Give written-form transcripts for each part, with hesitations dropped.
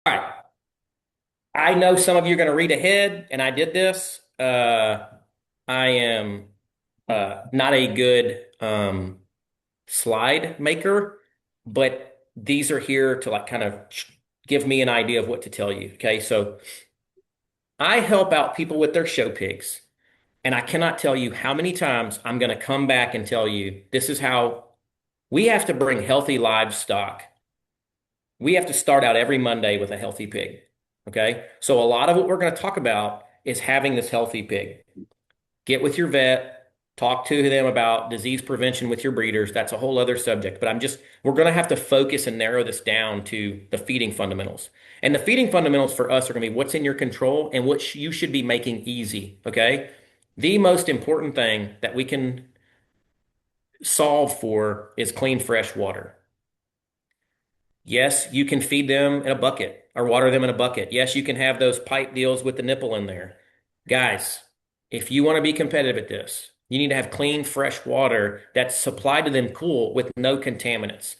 right. I know some of you are going to read ahead, and I did this. I am not a good slide maker, but these are here to like kind of give me an idea of what to tell you. Okay, so I help out people with their show pigs, and I cannot tell you how many times I'm going to come back and tell you this is how we have to bring healthy livestock. We have to start out every Monday with a healthy pig. Okay. So a lot of what we're going to talk about is having this healthy pig. Get with your vet, talk to them about disease prevention with your breeders. That's a whole other subject. But we're going to have to focus and narrow this down to the feeding fundamentals. And the feeding fundamentals for us are going to be what's in your control and what you should be making easy. Okay. The most important thing that we can solve for is clean, fresh water. Yes, you can feed them in a bucket or water them in a bucket. Yes, you can have those pipe deals with the nipple in there. Guys, if you want to be competitive at this, you need to have clean, fresh water that's supplied to them cool with no contaminants.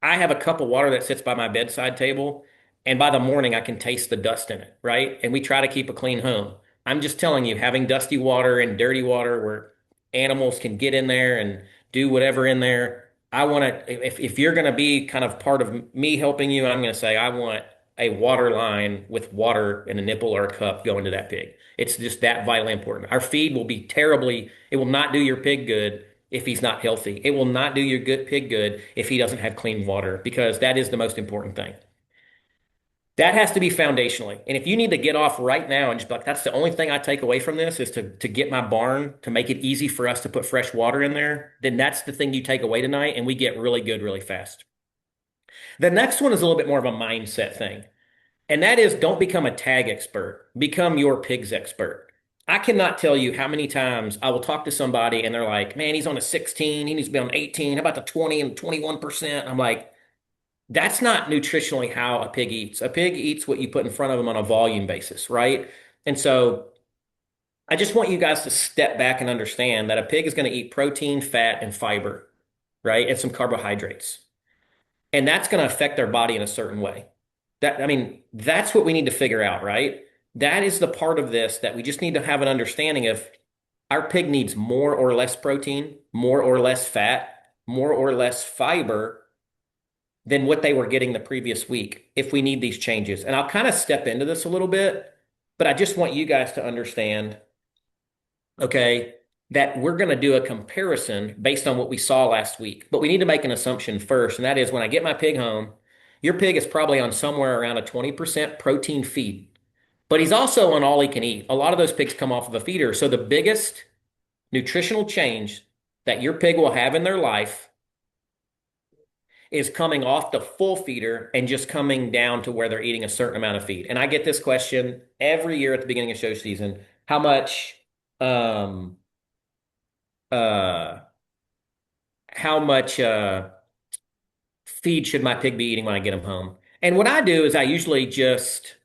I have a cup of water that sits by my bedside table, and by the morning I can taste the dust in it, right? And we try to keep a clean home. I'm just telling you, having dusty water and dirty water where animals can get in there and do whatever in there. I want to, if you're going to be kind of part of me helping you, I'm going to say, I want a water line with water in a nipple or a cup going to that pig. It's just that vitally important. Our feed will be terribly, it will not do your pig good if he's not healthy. It will not do your good pig good if he doesn't have clean water because that is the most important thing. That has to be foundationally. And if you need to get off right now and just be like, that's the only thing I take away from this is to get my barn to make it easy for us to put fresh water in there, then that's the thing you take away tonight, and we get really good really fast. The next one is a little bit more of a mindset thing. And that is don't become a tag expert, become your pigs expert. I cannot tell you how many times I will talk to somebody and they're like, man, he's on a 16, he needs to be on 18. How about the 20 and 21%? I'm like, that's not nutritionally how a pig eats. A pig eats what you put in front of them on a volume basis, right? And so I just want you guys to step back and understand that a pig is going to eat protein, fat, and fiber, right? And some carbohydrates. And that's going to affect their body in a certain way. I mean, that's what we need to figure out, right? That is the part of this that we just need to have an understanding of our pig needs more or less protein, more or less fat, more or less fiber than what they were getting the previous week if we need these changes. And I'll kind of step into this a little bit, but I just want you guys to understand, okay, that we're going to do a comparison based on what we saw last week. But we need to make an assumption first, and that is when I get my pig home, your pig is probably on somewhere around a 20% protein feed, but he's also on all he can eat. A lot of those pigs come off of a feeder. So the biggest nutritional change that your pig will have in their life is coming off the full feeder and just coming down to where they're eating a certain amount of feed. And I get this question every year at the beginning of show season. How much um uh how much feed should my pig be eating when I get him home? And what I do is I usually just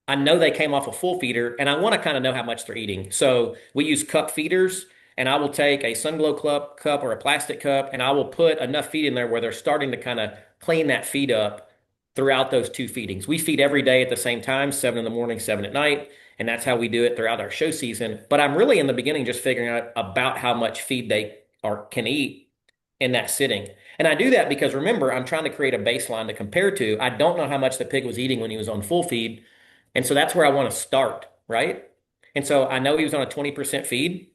I know they came off a full feeder and I want to kind of know how much they're eating. So we use cup feeders and I will take a Sunglo cup or a plastic cup and I will put enough feed in there where they're starting to kind of clean that feed up throughout those two feedings. We feed every day at the same time, 7 in the morning, 7 at night. And that's how we do it throughout our show season. But I'm really in the beginning just figuring out about how much feed they can eat in that sitting. And I do that because remember, I'm trying to create a baseline to compare to. I don't know how much the pig was eating when he was on full feed. And so that's where I want to start, right? And so I know he was on a 20% feed.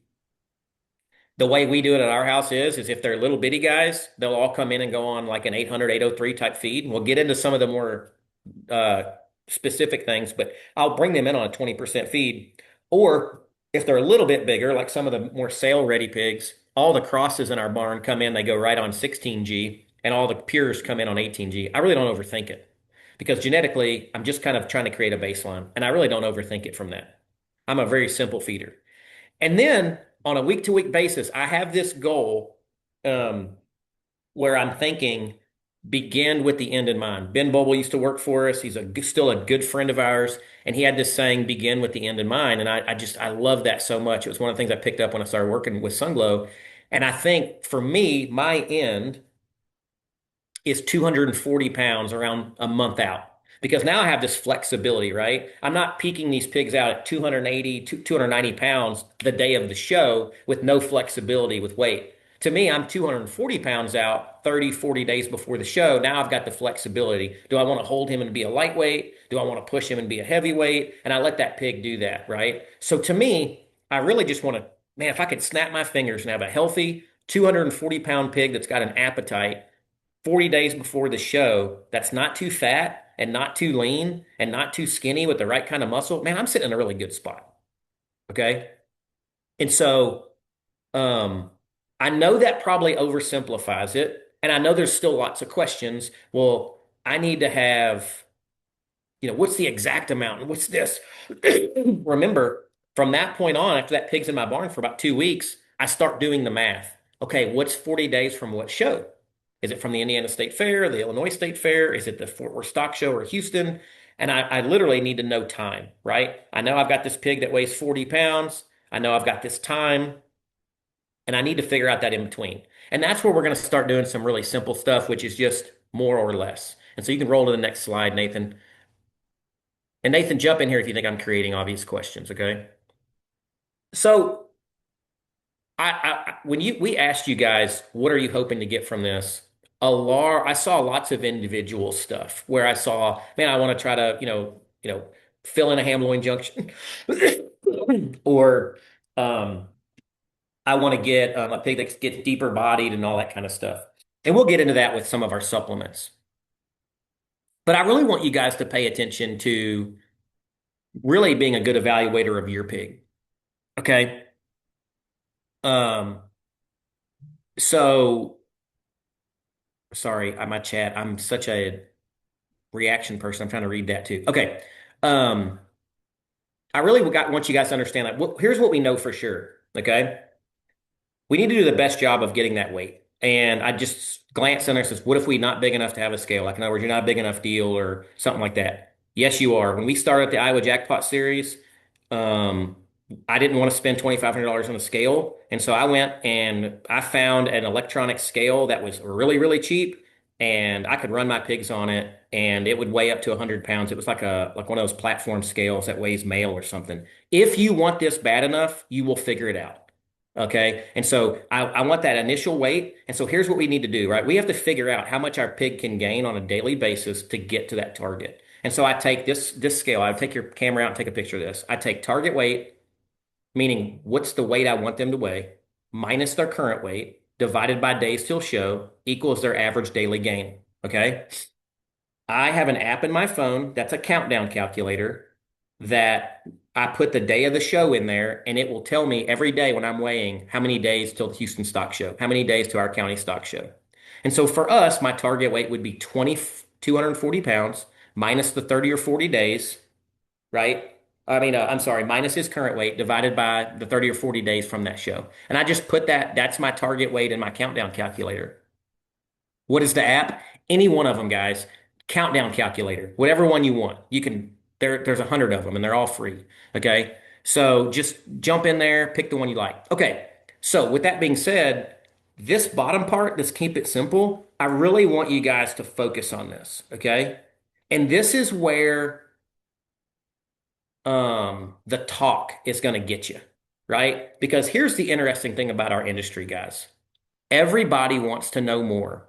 The way we do it at our house is if they're little bitty guys, they'll all come in and go on like an 800, 803 type feed. And we'll get into some of the more uh, specific things, but I'll bring them in on a 20% feed. Or if they're a little bit bigger, like some of the more sale ready pigs, all the crosses in our barn come in, they go right on 16G, and all the pures come in on 18G. I really don't overthink it because genetically, I'm just kind of trying to create a baseline, and I really don't overthink it from that. I'm a very simple feeder. And then on a week to week basis, I have this goal um, where I'm thinking begin with the end in mind. Ben Boble used to work for us. He's still a good friend of ours. And he had this saying, begin with the end in mind. And I love that so much. It was one of the things I picked up when I started working with Sunglo. And I think for me, my end is 240 pounds around a month out. because now I have this flexibility, right? I'm not peaking these pigs out at 280, 290 pounds the day of the show with no flexibility with weight. To me, I'm 240 pounds out 30, 40 days before the show. Now I've got the flexibility. Do I want to hold him and be a lightweight? Do I want to push him and be a heavyweight? And I let that pig do that, right? So to me, I really just want to, man, if I could snap my fingers and have a healthy 240-pound pig that's got an appetite 40 days before the show, that's not too fat and not too lean and not too skinny with the right kind of muscle, man, I'm sitting in a really good spot. Okay. And so, um, I know that probably oversimplifies it. And I know there's still lots of questions. Well, I need to have, what's the exact amount? And what's this? Remember, from that point on, after that pig's in my barn for about 2 weeks, I start doing the math. Okay, what's 40 days from what show? Is it from the Indiana State Fair, the Illinois State Fair? Is it the Fort Worth Stock Show or Houston? And I literally need to know time, right? I know I've got this pig that weighs 40 pounds. I know I've got this time, and I need to figure out that in between. And that's where we're going to start doing some really simple stuff, which is just more or less. And so you can roll to the next slide, Nathan. And Nathan, jump in here if you think I'm creating obvious questions, okay? So when we asked you guys, what are you hoping to get from this? I saw lots of individual stuff where I saw, man, I want to try to, fill in a ham loin junction, or I want to get a pig that gets deeper bodied and all that kind of stuff. And we'll get into that with some of our supplements. But I really want you guys to pay attention to really being a good evaluator of your pig. Okay. Um, so sorry, my chat. I'm such a reaction person. I'm trying to read that too. Okay. Um, I really want you guys to understand that. Here's what we know for sure. Okay. We need to do the best job of getting that weight. And I just glanced in there and says, what if we're not big enough to have a scale? Like, in other words, you're not a big enough deal or something like that. Yes, you are. When we started the Iowa Jackpot Series, um, I didn't want to spend $2,500 on a scale. And so I went and I found an electronic scale that was really, really cheap. And I could run my pigs on it and it would weigh up to 100 pounds. It was like one of those platform scales that weighs mail or something. If you want this bad enough, you will figure it out. Okay. And so I want that initial weight. And so here's what we need to do, right? We have to figure out how much our pig can gain on a daily basis to get to that target. And so I take this scale. I take your camera out and take a picture of this. I take target weight, meaning what's the weight I want them to weigh, minus their current weight, divided by days till show, equals their average daily gain. Okay. I have an app in my phone that's a countdown calculator that I put the day of the show in there, and it will tell me every day when I'm weighing how many days till the Houston stock show, how many days to our county stock show. And so for us, my target weight would be 240 pounds minus the 30 or 40 days, right? I'm sorry, minus his current weight divided by the 30 or 40 days from that show. And I just put that's my target weight in my countdown calculator. What is the app? Any one of them, guys. Countdown calculator, whatever one you want. There's 100 of them and they're all free. Okay. So just jump in there, pick the one you like. Okay. So with that being said, this bottom part, let's keep it simple. I really want you guys to focus on this. Okay. And this is where the talk is going to get you, right? Because here's the interesting thing about our industry, guys. Everybody wants to know more,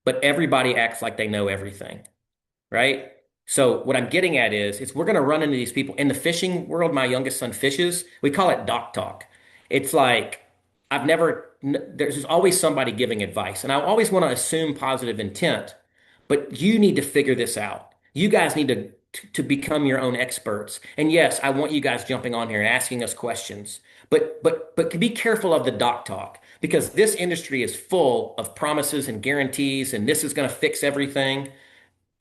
but everybody acts like they know everything, right? So what I'm getting at is we're going to run into these people in the fishing world. My youngest son fishes. We call it doc talk. It's like there's always somebody giving advice, and I always want to assume positive intent, but you need to figure this out. You guys need to become your own experts. And yes, I want you guys jumping on here and asking us questions, but be careful of the doc talk because this industry is full of promises and guarantees, and this is going to fix everything.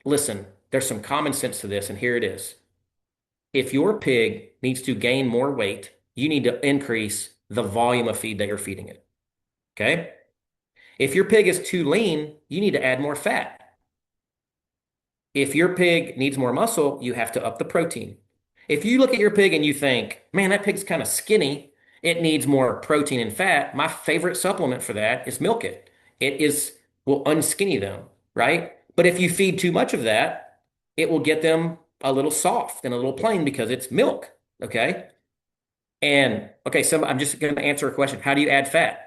Listen, there's some common sense to this, and here it is. If your pig needs to gain more weight, you need to increase the volume of feed that you're feeding it. Okay? If your pig is too lean, you need to add more fat. If your pig needs more muscle, you have to up the protein. If you look at your pig and you think, man, that pig's kind of skinny, it needs more protein and fat, my favorite supplement for that is milk it. Will unskinny them, right? But if you feed too much of that, it will get them a little soft and a little plain because it's milk. Okay. And okay, so I'm just going to answer a question. How do you add fat?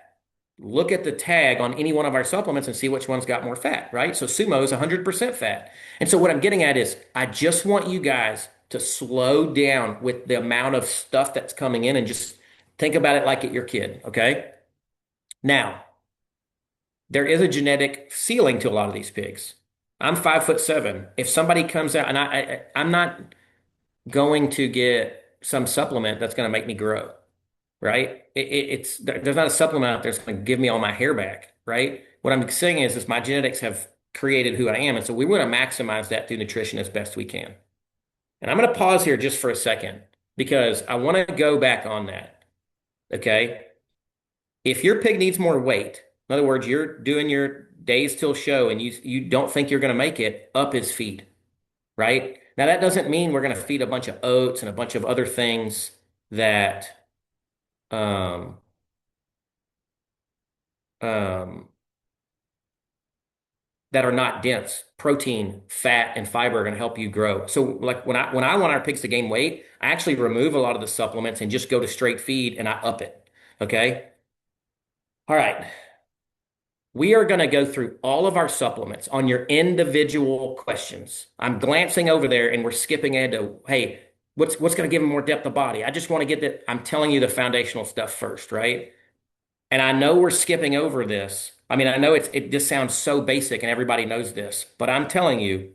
Look at the tag on any one of our supplements and see which one's got more fat, right? So Sumo is 100% fat. And so what I'm getting at is I just want you guys to slow down with the amount of stuff that's coming in and just think about it like your kid, okay? Now, there is a genetic ceiling to a lot of these pigs. I'm 5'7". If somebody comes out and I'm not going to get some supplement that's going to make me grow, right? There's not a supplement out there that's going to give me all my hair back, right? What I'm saying is my genetics have created who I am, and so we want to maximize that through nutrition as best we can. And I'm going to pause here just for a second because I want to go back on that. Okay, if your pig needs more weight, in other words, you're doing your days till show and you don't think you're going to make it, up his feed, right? Now that doesn't mean we're going to feed a bunch of oats and a bunch of other things that um um that are not dense. Protein, fat, and fiber are going to help you grow. So like when I want our pigs to gain weight, I actually remove a lot of the supplements and just go to straight feed and I up it. Okay? All right. We are going to go through all of our supplements on your individual questions. I'm glancing over there and we're skipping ahead to, hey, what's going to give them more depth of body? I just want to get that. I'm telling you the foundational stuff first, right? And I know we're skipping over this. I mean, I know it just sounds so basic and everybody knows this, but I'm telling you,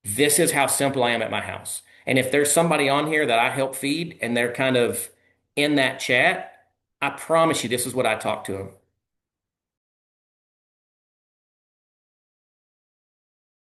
this is how simple I am at my house. And if there's somebody on here that I help feed and they're kind of in that chat, I promise you this is what I talk to them.